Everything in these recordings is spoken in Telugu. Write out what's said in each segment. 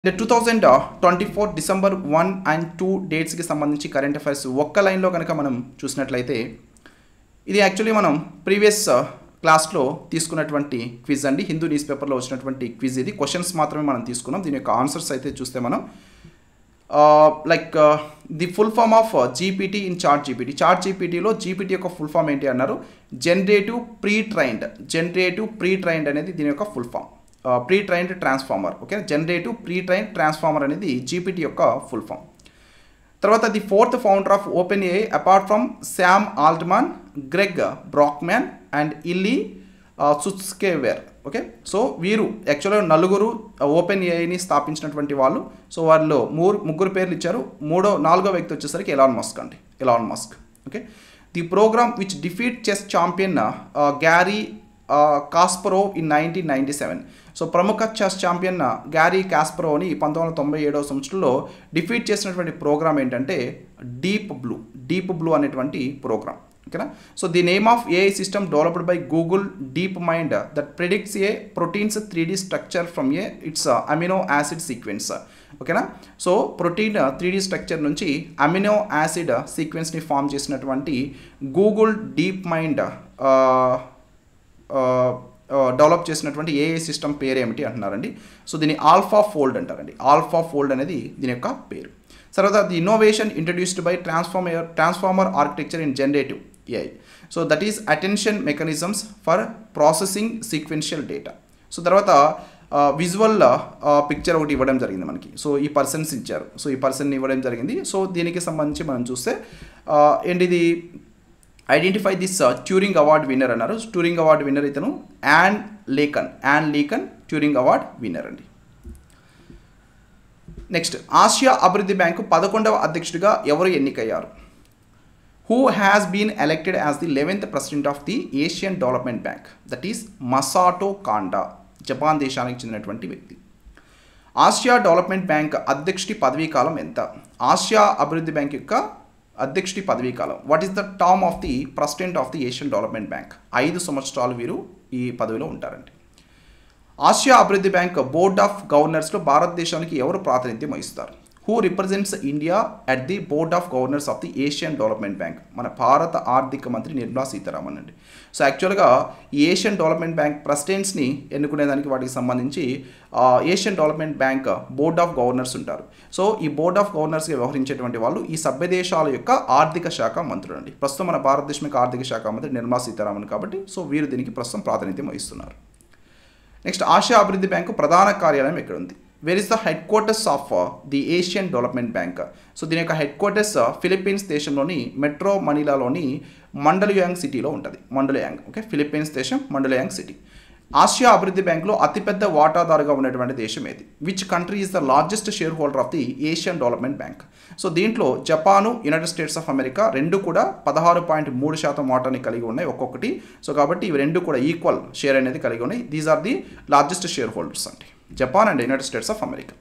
2024 డిసెంబర్ 1 అండ్ 2 డేట్స్కి సంబంధించి కరెంట్ అఫైర్స్ ఒక్క లైన్లో కనుక మనం చూసినట్లయితే ఇది యాక్చువల్లీ మనం ప్రీవియస్ క్లాస్లో తీసుకున్నటువంటి క్విజ్ అండి. హిందూ న్యూస్ పేపర్లో వచ్చినటువంటి క్విజ్. ఇది క్వశ్చన్స్ మాత్రమే మనం తీసుకున్నాం. దీని యొక్క ఆన్సర్స్ అయితే చూస్తే మనం the full form of GPT in chat జీపీటీలో జీపీటీ యొక్క ఫుల్ ఫామ్ ఏంటి అన్నారు. జనరేటివ్ ప్రీ ట్రైన్డ్ అనేది దీని యొక్క full form. Pretrained transformer. Okay, generative pretrained transformer అనేది జీపీటీ యొక్క ఫుల్ ఫామ్. తర్వాత the fourth founder of Open AI apart from Sam Altman, Greg Brockman and Ilya Sutskever. Okay, so వీరు యాక్చువల్గా నలుగురు ఓపెన్ ఏఐని స్థాపించినటువంటి వాళ్ళు. సో వాళ్ళు ముగ్గురు పేర్లు ఇచ్చారు. నాలుగో వ్యక్తి వచ్చేసరికి Elon Musk. Okay, the program which defeat chess champion Garry Kasparov in 1997. So ప్రముఖ చెస్ ఛాంపియన్ గ్యారీ కాస్పరోవ్ని 1997వ సంవత్సరంలో డిఫీట్ చేసినటువంటి ప్రోగ్రామ్ ఏంటంటే డీప్ బ్లూ అనేటువంటి ప్రోగ్రామ్. ఓకేనా. So the name of AI system developed by Google DeepMind that predicts a protein's 3D structure from its amino acid sequence. ఓకేనా. సో ప్రోటీన్ 3D స్ట్రక్చర్ నుంచి అమినో యాసిడ్ సీక్వెన్స్ని ఫామ్ చేసినటువంటి గూగుల్ డీప్ మైండ్ డెవలప్ చేసినటువంటి ఏఐ సిస్టమ్ పేరు ఏమిటి అంటున్నారండి. సో దీన్ని ఆల్ఫా ఫోల్డ్ అంటారండి. ఆల్ఫా ఫోల్డ్ అనేది దీని యొక్క పేరు. తర్వాత the innovation introduced by transformer architecture in generative AI. So that is attention mechanisms for processing sequential data. So తర్వాత విజువల్ పిక్చర్ ఒకటి ఇవ్వడం జరిగింది మనకి. సో ఈ పర్సన్స్ ఇచ్చారు. సో ఈ పర్సన్ని ఇవ్వడం జరిగింది. సో దీనికి సంబంధించి మనం చూస్తే ఏంటిది identify this Turing award winner అన్నారు. ట్యూరింగ్ అవార్డ్ విన్నర్ ఇతను Yann LeCun Turing award winner అండి. నెక్స్ట్, ఆసియా అభివృద్ధి బ్యాంకు 11వ అధ్యక్షుడిగా ఎవరు ఎన్నికయ్యారు? Who has been elected as the 11th president of the Asian development bank? That is Masato Kanda, Japan దేశానికి చెందినటువంటి వ్యక్తి. ఆసియా డెవలప్మెంట్ బ్యాంక్ అధ్యక్షుడి పదవీ కాలం ఎంత? ఆసియా అభివృద్ధి బ్యాంక్ యొక్క అధ్యక్షుడి పదవీ కాలం. What is the term of the president of the Asian development Bank? 5 సంవత్సరాలు వీరు ఈ పదవిలో ఉంటారండి. ఆసియా అభివృద్ధి బ్యాంక్ బోర్డ్ ఆఫ్ గవర్నర్స్లో భారతదేశానికి ఎవరు ప్రాతినిధ్యం వహిస్తారు? Who represents India at the board of governors of the Asian development bank? మన భారత ఆర్థిక మంత్రి నిర్మలా సీతారామన్ అండి. సో యాక్చువల్గా ఈ ఏషియన్ డెవలప్మెంట్ బ్యాంక్ ప్రెసిడెంట్స్ని ఎన్నుకునేదానికి వాటికి సంబంధించి Asian development bank board of governors ఉంటారు. సో ఈ బోర్డ్ ఆఫ్ గవర్నర్స్గా వ్యవహరించేటువంటి వాళ్ళు ఈ సభ్య దేశాల యొక్క ఆర్థిక శాఖ మంత్రులు అండి. ప్రస్తుతం మన భారతదేశం యొక్క ఆర్థిక శాఖ మంత్రి నిర్మలా సీతారామన్ కాబట్టి సో వీరు దీనికి ప్రస్తుతం ప్రాతినిధ్యం వహిస్తున్నారు. నెక్స్ట్, ఆసియా అభివృద్ధి బ్యాంకు ప్రధాన కార్యాలయం ఎక్కడ ఉంది? Where is the head quarters of the Asian development Bank? So దీని యొక్క హెడ్ క్వార్టర్స్ ఫిలిప్పీన్స్ దేశంలోని మెట్రో మనీలాలోని మండలయాంగ్ సిటీలో ఉంటుంది. ఓకే, ఫిలిప్పీన్స్ దేశం మండలయాంగ్ సిటీ. ఆసియా అభివృద్ధి బ్యాంకులో అతిపెద్ద వాటాదారుగా ఉన్నటువంటి దేశం ఏది? Which country is the largest shareholder of the Asian development Bank? So దీంట్లో Japan, United States of America రెండు కూడా 16.3% వాటాని కలిగి ఉన్నాయి ఒక్కొక్కటి. సో కాబట్టి ఇవి రెండు కూడా ఈక్వల్ షేర్ అనేది కలిగి ఉన్నాయి. These are the largest shareholders అండి, Japan and United States of America.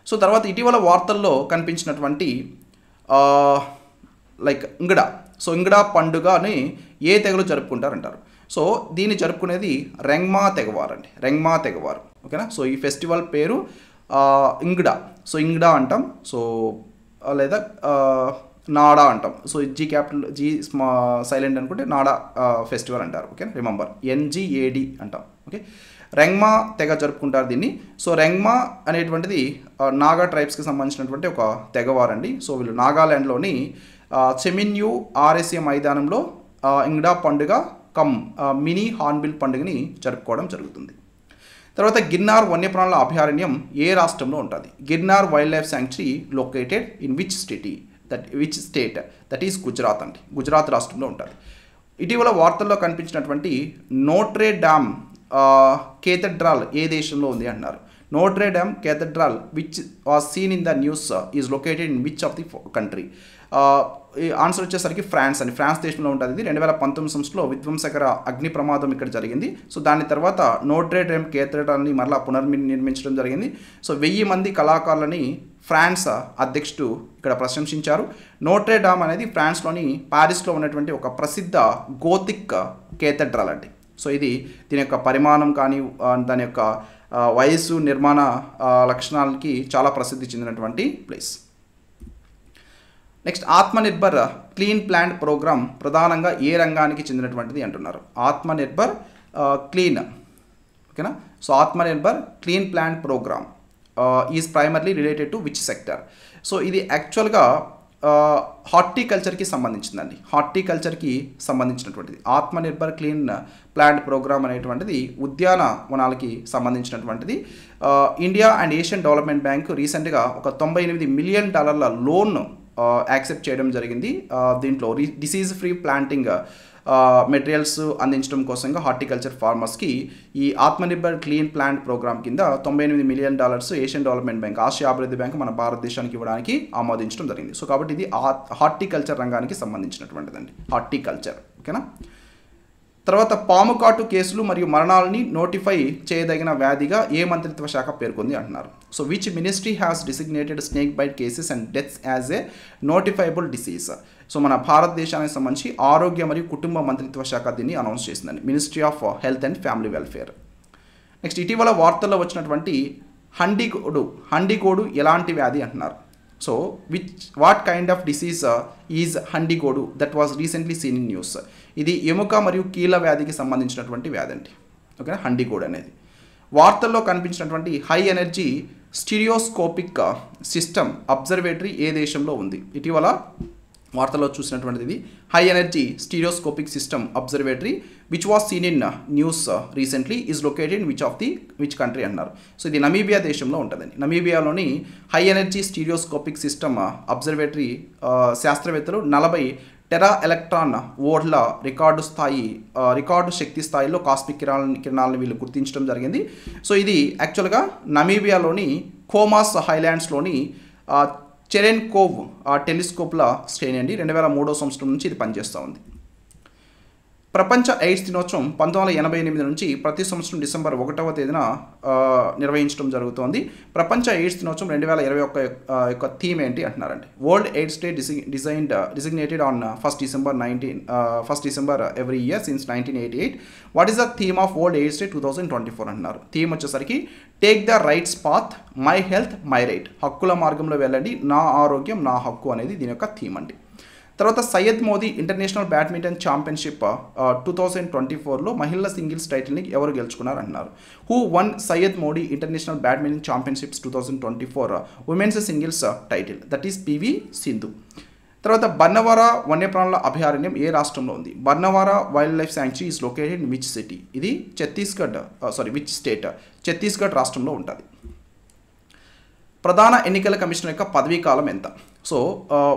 So తర్వాత ఇటీవల వార్తల్లో కనిపించినటువంటి ఇంగడా. సో ఇంగడా పండుగని ఏ తెగలు జరుపుకుంటారంటారు? సో దీన్ని జరుపుకునేది రెంగ్మా తెగవారు అండి. ఓకేనా. సో ఈ ఫెస్టివల్ పేరు ఇంగడా. సో ఇంగడా అంటాం. సో లేదా నాడా అంటాం. సో జీ సైలెంట్ అనుకుంటే నాడా ఫెస్టివల్ అంటారు. ఓకే, రిమెంబర్ NGAD అంటాం. ఓకే, రెంగ్మా తెగ జరుపుకుంటారు దీన్ని. సో రెంగ్మా అనేటువంటిది నాగా ట్రైబ్స్కి సంబంధించినటువంటి ఒక తెగవారండి. సో వీళ్ళు నాగాల్యాండ్లోని చెమిన్యూ RSA మైదానంలో ఇంగడా పండుగ మినీ హార్న్బిల్ పండుగని జరుపుకోవడం జరుగుతుంది. తర్వాత గిర్నార్ వన్యప్రాణుల అభయారణ్యం ఏ రాష్ట్రంలో ఉంటుంది? Girnar wild life sanctuary located in which state? That is Gujarat అండి. గుజరాత్ రాష్ట్రంలో ఉంటుంది. ఇటీవల వార్తల్లో కనిపించినటువంటి నోట్రే డామ్ కేథడ్రాల్ ఏ దేశంలో ఉంది అంటున్నారు? Notre Dame cathedral which was seen in the news is located in which of the country? Answer వచ్చేసరికి ఫ్రాన్స్ అండి. ఫ్రాన్స్ దేశంలో ఉంటుంది. ఇది 2019 సంవత్సరంలో విధ్వంసకర అగ్ని ప్రమాదం ఇక్కడ జరిగింది. సో దాని తర్వాత నోట్రే డామ్ కేథడ్రాల్ని మరలా పునర్నిర్మించడం జరిగింది. సో 1000 మంది కళాకారులని ఫ్రాన్స్ అధ్యక్షుడు ఇక్కడ ప్రశంసించారు. నోట్రే డామ్ అనేది ఫ్రాన్స్లోని ప్యారిస్లో ఉన్నటువంటి ఒక ప్రసిద్ధ గోతిక్ కేథడ్రాల్ అండి. సో ఇది దీని యొక్క పరిమాణం కానీ దాని యొక్క వయస్సు నిర్మాణ లక్షణాలకి చాలా ప్రసిద్ధి చెందినటువంటి place. Next Atmanirbhar clean plant program ప్రధానంగా ఏ రంగానికి చెందినటువంటిది అంటున్నారు. ఆత్మనిర్భర్ క్లీన్, ఓకేనా. So Atmanirbhar clean plant program is primarily related to which sector. So ఇది యాక్చువల్గా హార్టికల్చర్కి సంబంధించిందండి. హార్టికల్చర్కి సంబంధించినటువంటిది ఆత్మనిర్భర్ క్లీన్ ప్లాంట్ ప్రోగ్రామ్ అనేటువంటిది ఉద్యానవనాలకి సంబంధించినటువంటిది. India and Asian development bank రీసెంట్గా ఒక $98 మిలియన్ లోన్ యాక్సెప్ట్ చేయడం జరిగింది. దీంట్లో డిసీజ్ ఫ్రీ ప్లాంటింగ్ మెటీరియల్స్ అందించడం కోసంగా హార్టికల్చర్ ఫార్మర్స్కి ఈ ఆత్మనిర్భర్ క్లీన్ ప్లాంట్ ప్రోగ్రామ్ కింద $98 million Asian development bank, Asia అభివృద్ధి బ్యాంక్ మన భారతదేశానికి ఇవ్వడానికి ఆమోదించడం జరిగింది. సో కాబట్టి ఇది హార్టికల్చర్ రంగానికి సంబంధించినటువంటిదండి, హార్టికల్చర్, ఓకేనా. తర్వాత పాము కాటు కేసులు మరియు మరణాలని నోటిఫై చేయదగిన వ్యాధిగా ఏ మంత్రిత్వ శాఖ పేర్కొంది అంటున్నారు. So which ministry has designated snake bite cases and deaths as a notifiable disease. So మన భారతదేశానికి సంబంధించి ఆరోగ్య మరియు కుటుంబ మంత్రిత్వ శాఖ దీన్ని అనౌన్స్ చేసిందండి, ministry of health and family welfare. Next ఇటీవల వార్తల్లో వచ్చినటువంటి హండికోడు ఎలాంటి వ్యాధి అంటున్నారు. So what kind of disease is Handigodu that was recently seen in news. ఇది ఎముక మరియు కీళ్ళ వ్యాధికి సంబంధించినటువంటి వ్యాధి అండి, ఓకే. హండికోడ్ అనేది వార్తల్లో కనిపించినటువంటి high energy stereoscopic system observatory ఏ దేశంలో ఉంది. ఇటీవల వార్తల్లో చూసినటువంటిది high energy stereoscopic system observatory which was seen in news recently is located in which country అన్నారు. సో ఇది నమీబియా దేశంలో ఉంటుందండి. నమీబియాలోని high energy stereoscopic system observatory శాస్త్రవేత్తలు 40 టెరా ఎలక్ట్రాన్ వోల్ట్ల రికార్డు శక్తి స్థాయిలో కాస్మిక్ కిరణాలను వీళ్ళు గుర్తించడం జరిగింది. సో ఇది యాక్చువల్గా నమీబియాలోని కోమాస్ హైలాండ్స్లోని చెరెన్కోవ్ టెలిస్కోప్ల శ్రేణి అండి. 2003 సంవత్సరం నుంచి ఇది పనిచేస్తూ ఉంది. ప్రపంచ ఎయిడ్స్ దినోత్సవం 1988 నుంచి ప్రతి సంవత్సరం డిసెంబర్ 1వ తేదీన నిర్వహించడం జరుగుతోంది. ప్రపంచ ఎయిడ్స్ దినోత్సవం 2021 యొక్క థీమ్ ఏంటి అంటున్నారండి. World AIDS day designated on 1st December every year since 1988. What is the theme of world AIDS day 2024 అంటున్నారు. థీమ్ వచ్చేసరికి take the rights path, my health my right. హక్కుల మార్గంలో వెళ్ళండి, నా ఆరోగ్యం నా హక్కు అనేది దీని యొక్క థీమ్ అండి. తర్వాత Syed Modi international badminton championship 2024లో మహిళల సింగిల్స్ టైటిల్ని ఎవరు గెలుచుకున్నారు అంటున్నారు. Who won Syed Modi international badminton championships 2024 women's singles title, that is PV Sindhu. తర్వాత బన్నవార వన్యప్రాణుల అభయారణ్యం ఏ రాష్ట్రంలో ఉంది. Bannavara wildlife sanctuary is located in which city. ఇది విచ్ స్టేట్, ఛత్తీస్గఢ్ రాష్ట్రంలో ఉంటుంది. ప్రధాన ఎన్నికల కమిషనర్ యొక్క పదవీ కాలం ఎంత. So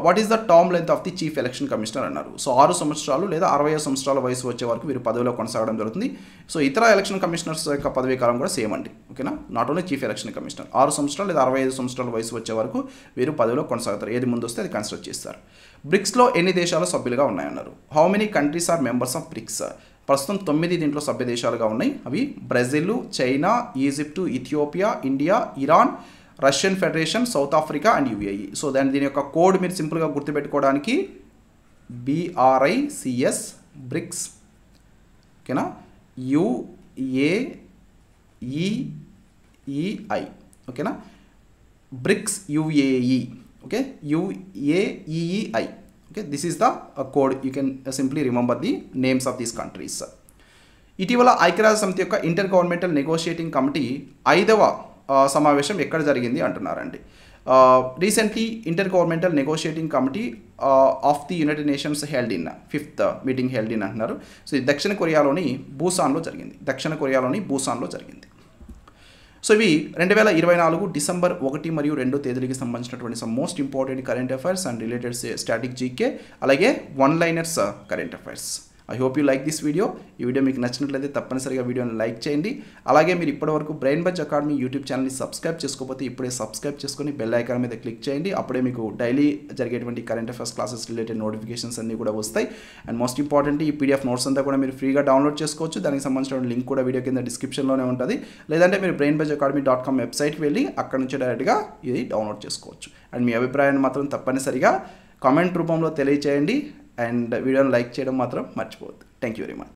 what is the term length of the chief election commissioner అన్నారు. సో 6 సంవత్సరాలు లేదా 65 సంవత్సరాల వయసు వచ్చే వరకు వీరు పదవిలో కొనసాగడం జరుగుతుంది. సో ఇతర ఎలక్షన్ కమిషనర్స్ యొక్క పదవీ కాలం కూడా సేమ్ అండి, ఓకేనా. Not only chief election commissioner 6 సంవత్సరాలు లేదా 65 సంవత్సరాల వయసు వచ్చే వరకు వీరు పదవిలో కొనసాగుతారు. ఏది ముందు వస్తే అది కన్సిడర్ చేస్తారు. బ్రిక్స్లో ఎన్ని దేశాలు సభ్యులుగా ఉన్నాయన్నారు. How many countries are members of bricks. ప్రస్తుతం 9 దీంట్లో సభ్య దేశాలుగా ఉన్నాయి. అవి Brazil, China, Egypt, Ethiopia, India, Iran, Russian federation, south Africa and UAE. So దీని యొక్క కోడ్ మీరు సింపుల్గా గుర్తుపెట్టుకోవడానికి BRICS బ్రిక్స్, ఓకేనా. UAEI, ఓకేనా. Bricks UAE, okay. UAEI, okay. This is the code. You can simply remember the names of these countries. ఇటీవల ఐక్యరాజ్య సమితి యొక్క ఇంటర్ గవర్నమెంటల్ నెగోషియేటింగ్ కమిటీ 5వ సమావేశం ఎక్కడ జరిగింది అంటున్నారండి. Recently inter governmental negotiating committee of the United nations held in 5th meeting held in అంటున్నారు. సో ఇది దక్షిణ కొరియాలోని బూసాన్లో జరిగింది. సో ఇవి 2024 డిసెంబర్ 1 మరియు 2 తేదీలకి సంబంధించినటువంటి some most important current affairs and related static GK, అలాగే one liners current affairs. I hope you like this video. ఈ వీడియో మీకు నచ్చినట్లయితే తప్పనిసరిగా వీడియోని లైక్ చేయండి. అలాగే మీరు ఇప్పటివరకు బ్రెయిన్ బజ్ అకాడమీ యూట్యూబ్ ఛానల్ని సబ్స్క్రైబ్ చేసుకోకపోతే ఇప్పుడే సబ్స్క్రైబ్ చేసుకొని బెల్ ఐకాన్ మీద క్లిక్ చేయండి. అప్పుడే మీకు డైలీ జరిగేటువంటి current affairs classes related notifications అన్నీ కూడా వస్తాయి. అండ్ మోస్ట్ ఇంపార్టెంట్ ఈ PDF నోట్స్ అంతా కూడా మీరు ఫ్రీగా డౌన్లోడ్ చేసుకోవచ్చు. దానికి సంబంధించిన లింక్ కూడా వీడియో కింద డిస్క్రిప్షన్లోనే ఉంటుంది. లేదంటే మీరు brainbuzzacademy.com వెబ్సైట్కి వెళ్ళి అక్కడ నుంచి డైరెక్ట్గా ఇది డౌన్లోడ్ చేసుకోవచ్చు. అండ్ మీ అభిప్రాయాన్ని మాత్రం తప్పనిసరిగా కామెంట్ రూపంలో తెలియచేయండి. అండ్ వీడియోని లైక్ చేయడం మాత్రం మర్చిపోవద్దు. Thank you very much.